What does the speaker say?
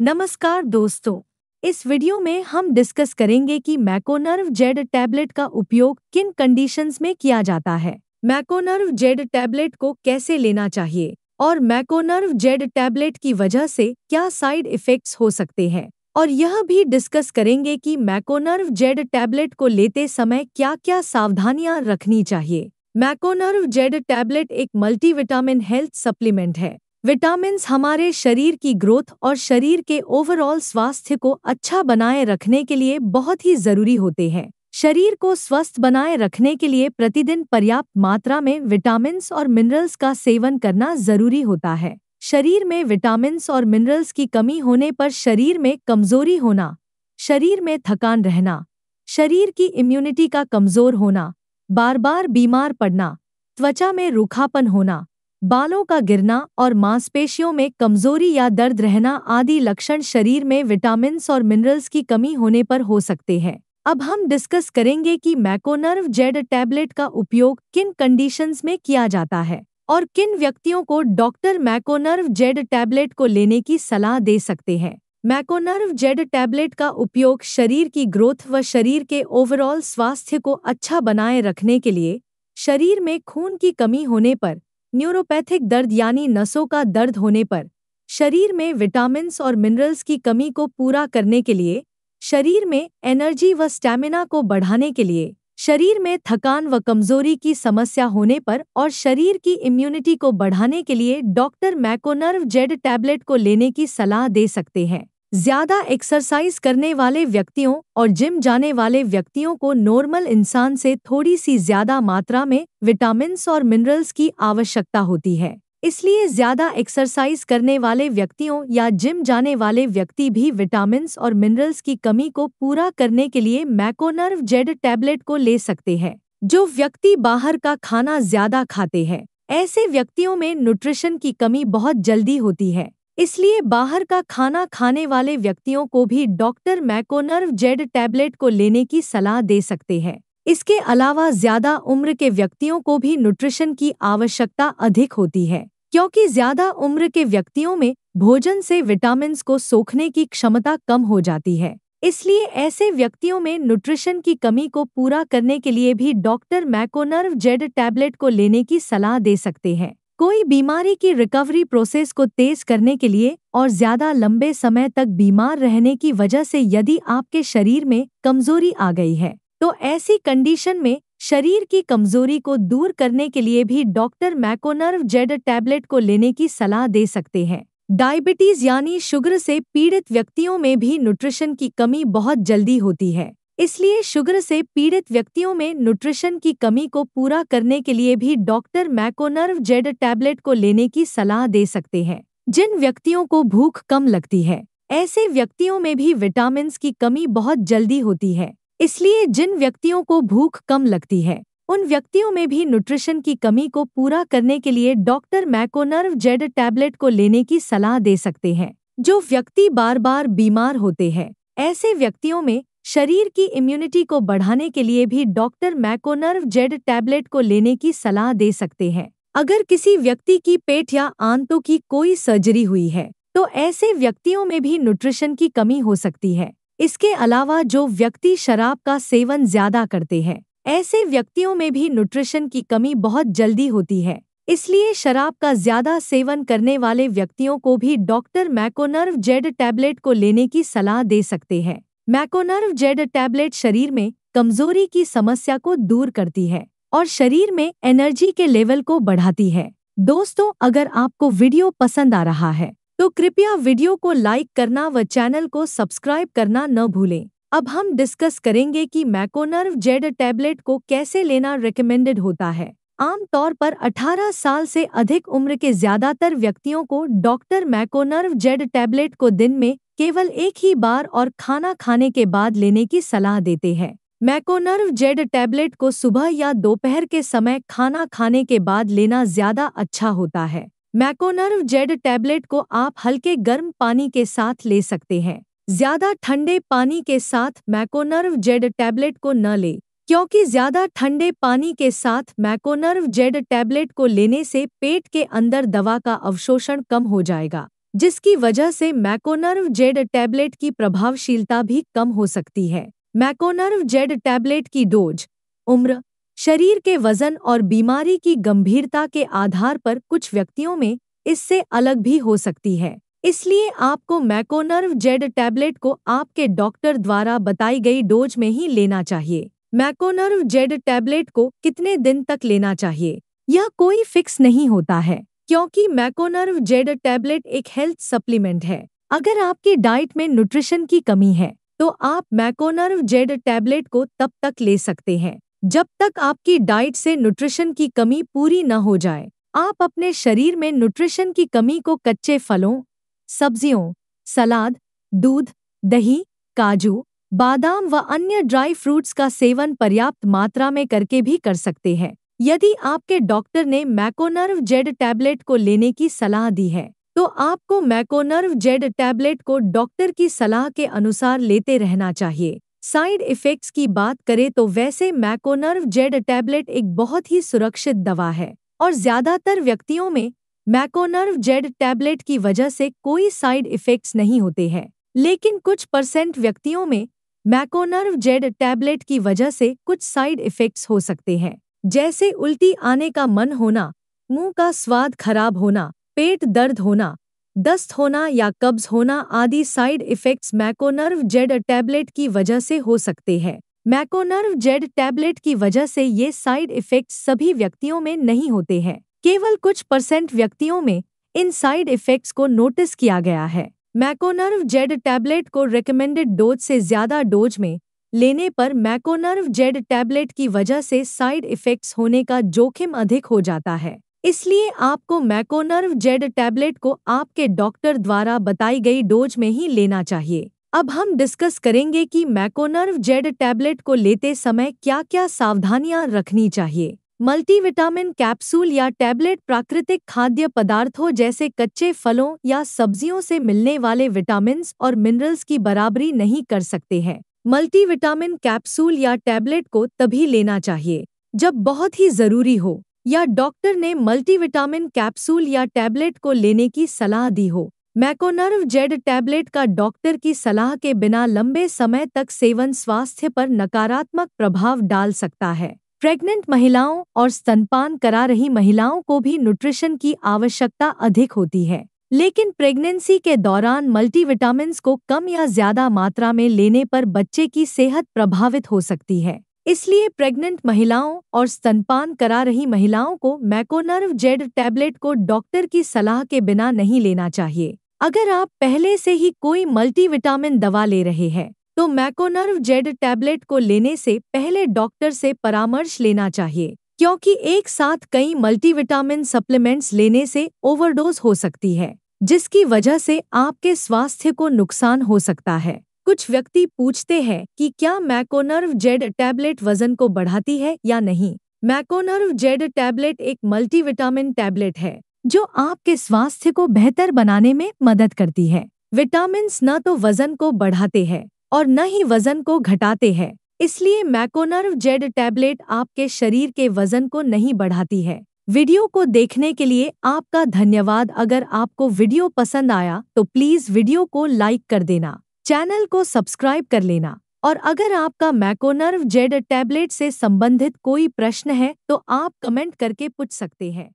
नमस्कार दोस्तों। इस वीडियो में हम डिस्कस करेंगे कि मैकोनर्व जेड टैबलेट का उपयोग किन कंडीशंस में किया जाता है, मैकोनर्व जेड टैबलेट को कैसे लेना चाहिए और मैकोनर्व जेड टैबलेट की वजह से क्या साइड इफ़ेक्ट्स हो सकते हैं। और यह भी डिस्कस करेंगे कि मैकोनर्व जेड टैबलेट को लेते समय क्या-क्या सावधानियां रखनी चाहिए। मैकोनर्व जेड टैबलेट एक मल्टीविटामिन हेल्थ सप्लीमेंट है। विटामिन्स हमारे शरीर की ग्रोथ और शरीर के ओवरऑल स्वास्थ्य को अच्छा बनाए रखने के लिए बहुत ही जरूरी होते हैं। शरीर को स्वस्थ बनाए रखने के लिए प्रतिदिन पर्याप्त मात्रा में विटामिन्स और मिनरल्स का सेवन करना जरूरी होता है। शरीर में विटामिन्स और मिनरल्स की कमी होने पर शरीर में कमजोरी होना, शरीर में थकान रहना, शरीर की इम्यूनिटी का कमजोर होना, बार बार बीमार पड़ना, त्वचा में रूखापन होना, बालों का गिरना और मांसपेशियों में कमजोरी या दर्द रहना आदि लक्षण शरीर में विटामिन्स और मिनरल्स की कमी होने पर हो सकते हैं। अब हम डिस्कस करेंगे कि मैकोनर्व जेड टैबलेट का उपयोग किन कंडीशंस में किया जाता है और किन व्यक्तियों को डॉक्टर मैकोनर्व जेड टैबलेट को लेने की सलाह दे सकते हैं। मैकोनर्व जेड टैबलेट का उपयोग शरीर की ग्रोथ व शरीर के ओवरऑल स्वास्थ्य को अच्छा बनाए रखने के लिए, शरीर में खून की कमी होने पर, न्यूरोपैथिक दर्द यानी नसों का दर्द होने पर, शरीर में विटामिन्स और मिनरल्स की कमी को पूरा करने के लिए, शरीर में एनर्जी व स्टैमिना को बढ़ाने के लिए, शरीर में थकान व कमजोरी की समस्या होने पर और शरीर की इम्यूनिटी को बढ़ाने के लिए डॉक्टर मैकोनर्व जेड टैबलेट को लेने की सलाह दे सकते हैं। ज्यादा एक्सरसाइज करने वाले व्यक्तियों और जिम जाने वाले व्यक्तियों को नॉर्मल इंसान से थोड़ी सी ज्यादा मात्रा में विटामिन्स और मिनरल्स की आवश्यकता होती है। इसलिए ज्यादा एक्सरसाइज करने वाले व्यक्तियों या जिम जाने वाले व्यक्ति भी विटामिन्स और मिनरल्स की कमी को पूरा करने के लिए मैकोनर्व जेड टैबलेट को ले सकते हैं। जो व्यक्ति बाहर का खाना ज्यादा खाते हैं, ऐसे व्यक्तियों में न्यूट्रिशन की कमी बहुत जल्दी होती है। इसलिए बाहर का खाना खाने वाले व्यक्तियों को भी डॉक्टर मैकोनर्व जेड टैबलेट को लेने की सलाह दे सकते हैं। इसके अलावा ज्यादा उम्र के व्यक्तियों को भी न्यूट्रिशन की आवश्यकता अधिक होती है, क्योंकि ज्यादा उम्र के व्यक्तियों में भोजन से विटामिन्स को सोखने की क्षमता कम हो जाती है। इसलिए ऐसे व्यक्तियों में न्यूट्रिशन की कमी को पूरा करने के लिए भी डॉक्टर मैकोनर्व जेड टैबलेट को लेने की सलाह दे सकते हैं। कोई बीमारी की रिकवरी प्रोसेस को तेज करने के लिए और ज्यादा लंबे समय तक बीमार रहने की वजह से यदि आपके शरीर में कमजोरी आ गई है, तो ऐसी कंडीशन में शरीर की कमजोरी को दूर करने के लिए भी डॉक्टर मैकोनर्व जेड टैबलेट को लेने की सलाह दे सकते हैं। डायबिटीज यानी शुगर से पीड़ित व्यक्तियों में भी न्यूट्रिशन की कमी बहुत जल्दी होती है। इसलिए शुगर से पीड़ित व्यक्तियों में न्यूट्रिशन की कमी को पूरा करने के लिए भी डॉक्टर मैकोनर्व जेड टैबलेट को लेने की सलाह दे सकते हैं। जिन व्यक्तियों को भूख कम लगती है, ऐसे व्यक्तियों में भी विटामिन्स की कमी बहुत जल्दी होती है। इसलिए जिन व्यक्तियों को भूख कम लगती है, उन व्यक्तियों में भी न्यूट्रिशन की कमी को पूरा करने के लिए डॉक्टर मैकोनर्व जेड टैबलेट को लेने की सलाह दे सकते हैं। जो व्यक्ति बार बार बीमार होते हैं, ऐसे व्यक्तियों में शरीर की इम्यूनिटी को बढ़ाने के लिए भी डॉक्टर मैकोनर्व जेड टैबलेट को लेने की सलाह दे सकते हैं। अगर किसी व्यक्ति की पेट या आंतों की कोई सर्जरी हुई है, तो ऐसे व्यक्तियों में भी न्यूट्रिशन की कमी हो सकती है। इसके अलावा जो व्यक्ति शराब का सेवन ज्यादा करते हैं, ऐसे व्यक्तियों में भी न्यूट्रिशन की कमी बहुत जल्दी होती है। इसलिए शराब का ज्यादा सेवन करने वाले व्यक्तियों को भी डॉक्टर मैकोनर्व जेड टैबलेट को लेने की सलाह दे सकते हैं। मैकोनर्व जेड टैबलेट शरीर में कमजोरी की समस्या को दूर करती है और शरीर में एनर्जी के लेवल को बढ़ाती है। दोस्तों, अगर आपको वीडियो पसंद आ रहा है तो कृपया वीडियो को लाइक करना व चैनल को सब्सक्राइब करना न भूलें। अब हम डिस्कस करेंगे कि मैकोनर्व जेड टैबलेट को कैसे लेना रिकमेंडेड होता है। आमतौर पर 18 साल से अधिक उम्र के ज्यादातर व्यक्तियों को डॉक्टर मैकोनर्व जेड टैबलेट को दिन में केवल एक ही बार और खाना खाने के बाद लेने की सलाह देते हैं। मैकोनर्व जेड टैबलेट को सुबह या दोपहर के समय खाना खाने के बाद लेना ज्यादा अच्छा होता है। मैकोनर्व जेड टैबलेट को आप हल्के गर्म पानी के साथ ले सकते हैं। ज्यादा ठंडे पानी के साथ मैकोनर्व जेड टैबलेट को न लें, क्योंकि ज्यादा ठंडे पानी के साथ मैकोनर्व जेड टैबलेट को लेने से पेट के अंदर दवा का अवशोषण कम हो जाएगा, जिसकी वजह से मैकोनर्व जेड टैबलेट की प्रभावशीलता भी कम हो सकती है। मैकोनर्व जेड टैबलेट की डोज, उम्र, शरीर के वजन और बीमारी की गंभीरता के आधार पर कुछ व्यक्तियों में इससे अलग भी हो सकती है। इसलिए आपको मैकोनर्व जेड टैबलेट को आपके डॉक्टर द्वारा बताई गई डोज में ही लेना चाहिए। मैकोनर्व जेड टैबलेट को कितने दिन तक लेना चाहिए, यह कोई फिक्स नहीं होता है, क्योंकि मैकोनर्व जेड टैबलेट एक हेल्थ सप्लीमेंट है। अगर आपकी डाइट में न्यूट्रिशन की कमी है तो आप मैकोनर्व जेड टैबलेट को तब तक ले सकते हैं जब तक आपकी डाइट से न्यूट्रिशन की कमी पूरी न हो जाए। आप अपने शरीर में न्यूट्रिशन की कमी को कच्चे फलों, सब्जियों, सलाद, दूध, दही, काजू, बादाम व अन्य ड्राई फ्रूट्स का सेवन पर्याप्त मात्रा में करके भी कर सकते हैं। यदि आपके डॉक्टर ने मैकोनर्व जेड टैबलेट को लेने की सलाह दी है तो आपको मैकोनर्व जेड टैबलेट को डॉक्टर की सलाह के अनुसार लेते रहना चाहिए। साइड इफ़ेक्ट्स की बात करें तो वैसे मैकोनर्व जेड टैबलेट एक बहुत ही सुरक्षित दवा है और ज़्यादातर व्यक्तियों में मैकोनर्व जेड टैबलेट की वजह से कोई साइड इफ़ेक्ट्स नहीं होते हैं। लेकिन कुछ % व्यक्तियों में मैकोनर्व जेड टैबलेट की वजह से कुछ साइड इफ़ेक्ट्स हो सकते हैं, जैसे उल्टी आने का मन होना, मुंह का स्वाद खराब होना, पेट दर्द होना, दस्त होना या कब्ज होना आदि साइड इफ़ेक्ट्स मैकोनर्व जेड टैबलेट की वजह से हो सकते हैं। मैकोनर्व जेड टैबलेट की वजह से ये साइड इफ़ेक्ट्स सभी व्यक्तियों में नहीं होते हैं, केवल कुछ % व्यक्तियों में इन साइड इफ़ेक्ट्स को नोटिस किया गया है। मैकोनर्व जेड टैबलेट को रिकमेंडेड डोज से ज़्यादा डोज में लेने पर मैकोनर्व जेड टैबलेट की वजह से साइड इफ़ेक्ट्स होने का जोखिम अधिक हो जाता है। इसलिए आपको मैकोनर्व जेड टैबलेट को आपके डॉक्टर द्वारा बताई गई डोज में ही लेना चाहिए। अब हम डिस्कस करेंगे कि मैकोनर्व जेड टैबलेट को लेते समय क्या-क्या सावधानियां रखनी चाहिए। मल्टीविटामिन कैप्सूल या टैबलेट प्राकृतिक खाद्य पदार्थों जैसे कच्चे फलों या सब्जियों से मिलने वाले विटामिन्स और मिनरल्स की बराबरी नहीं कर सकते हैं। मल्टीविटामिन कैप्सूल या टैबलेट को तभी लेना चाहिए जब बहुत ही जरूरी हो या डॉक्टर ने मल्टीविटामिन कैप्सूल या टैबलेट को लेने की सलाह दी हो। मैकोनर्व जेड टैबलेट का डॉक्टर की सलाह के बिना लंबे समय तक सेवन स्वास्थ्य पर नकारात्मक प्रभाव डाल सकता है। प्रेग्नेंट महिलाओं और स्तनपान करा रही महिलाओं को भी न्यूट्रिशन की आवश्यकता अधिक होती है, लेकिन प्रेगनेंसी के दौरान मल्टीविटामिन्स को कम या ज्यादा मात्रा में लेने पर बच्चे की सेहत प्रभावित हो सकती है। इसलिए प्रेग्नेंट महिलाओं और स्तनपान करा रही महिलाओं को मैकोनर्व जेड टैबलेट को डॉक्टर की सलाह के बिना नहीं लेना चाहिए। अगर आप पहले से ही कोई मल्टीविटामिन दवा ले रहे हैं तो मैकोनर्व जेड टैबलेट को लेने से पहले डॉक्टर से परामर्श लेना चाहिए, क्योंकि एक साथ कई मल्टीविटामिन सप्लीमेंट्स लेने से ओवरडोज हो सकती है, जिसकी वजह से आपके स्वास्थ्य को नुकसान हो सकता है। कुछ व्यक्ति पूछते हैं कि क्या मैकोनर्व जेड टैबलेट वजन को बढ़ाती है या नहीं। मैकोनर्व जेड टैबलेट एक मल्टीविटामिन टैबलेट है जो आपके स्वास्थ्य को बेहतर बनाने में मदद करती है। विटामिन्स न तो वजन को बढ़ाते हैं और न ही वजन को घटाते हैं, इसलिए मैकोनर्व जेड टैबलेट आपके शरीर के वजन को नहीं बढ़ाती है। वीडियो को देखने के लिए आपका धन्यवाद। अगर आपको वीडियो पसंद आया तो प्लीज़ वीडियो को लाइक कर देना, चैनल को सब्सक्राइब कर लेना और अगर आपका मैकोनर्व जेड टैबलेट से संबंधित कोई प्रश्न है तो आप कमेंट करके पूछ सकते हैं।